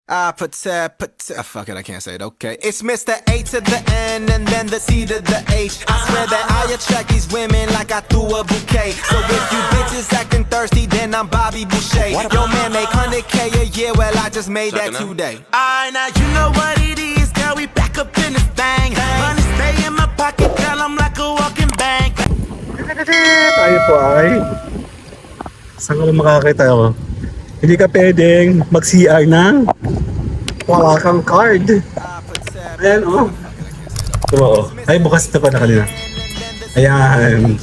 Fuck it, I can't say it, okay. It's Mr. A to the N and then the C to the H. I swear that I attract these women like I threw a bouquet. So if you bitches acting thirsty, then I'm Bobby Boucher. Yo, man, make 100K a year, well, I just made that today. Alright, now you know what it is, girl, we back up in this thing. Money stay in my pocket, girl, I'm like a walking bank. Tayo po ay saan ka makakita ako? Hindi ka pwedeng mag-CR na wala kang card. Ayan oh. Ito oh. Ay bukas na pala kanina. Ayan.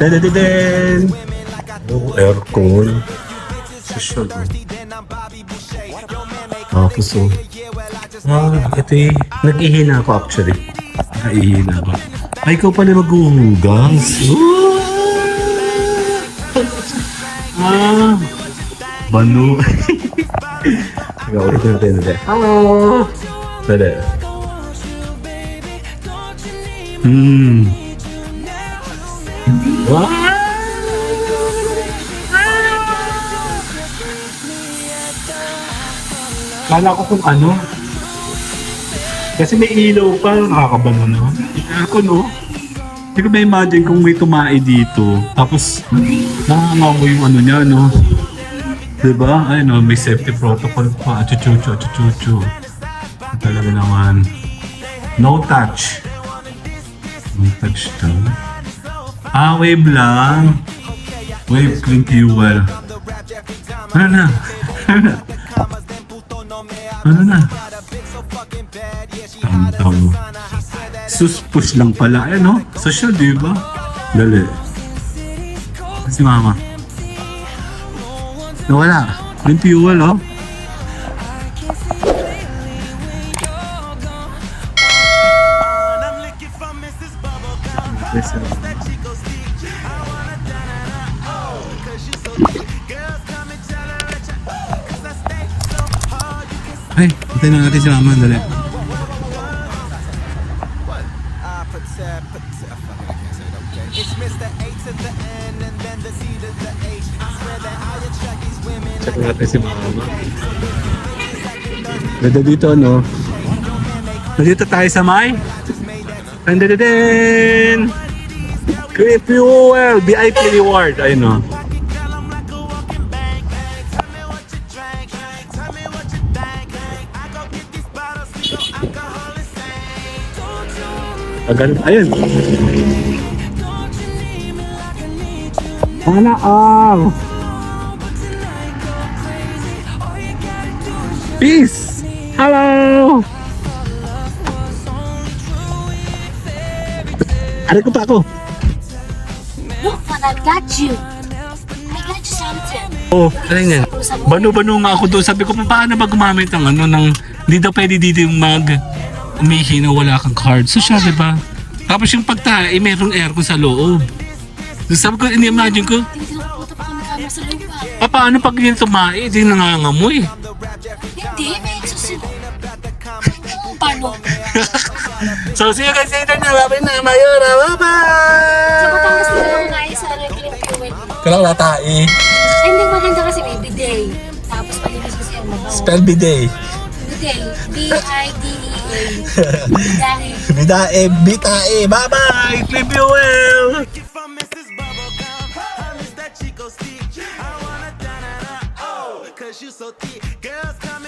Den. Oh, aircon. Social. Tapos oh. Ito eh. Nag-ihina ako actually. Nag-ihina ako. Ay, ikaw pala maghuhugas. Banu. Ikaw ulit natin ulit. Hello! Dali. Wow! Kala ko kung ano. Kasi may ilaw pa, nakakabano na. Ako no. Hindi ko ma-imagine kung may tumae dito. Tapos, nakakamaw yung ano niya, no? Diba? Ay no, may safety protocol pa. Chuchu. Talaga naman. No touch. No touch to. Wave lang. Wave clean fuel. Ano na? Ano na? Tam. Sus-push lang pala. Eh no? Social, diba? Dali. Si mama. Nawala. Clean fuel, oh. Ay, hintay na natin si mama. Dali. Check natin si mama. Ganda dito, no? Nandito tayo sa may Dandadadin! Clean fuel! VIP reward! Ayun, no? Ayun! Sana all! Peace! Hello! Ano ko pa ako? Look, man, I got you. I got you something. Oh, ano yan? Bano-bano nga ako doon. Sabi ko, paano ba gumamit ng ano, ng, hindi daw pwede dito yung umihi na wala kang card. So siya, diba? Tapos yung pagtae, merong aircon sa loob. So sabi ko, ini-imagine ko, Puto pa kami camera sa loob pa. paano pag yun tumae, di nangangamoy. Hindi, may susunod. Paano? So, see you guys later na. Babay na, Mayora. Sa Bye-bye! Batangas na lang tayo sa clean fuel. Kailangan natai. Ay, hindi maganda kasi may bidet. Tapos palinis kasi ang mabaw. Spell bidet. Bidet. B-I-D-E-A. Bidahe. Bidae, bitae. Bye-bye! Clip you well! Cause you so thick, girls come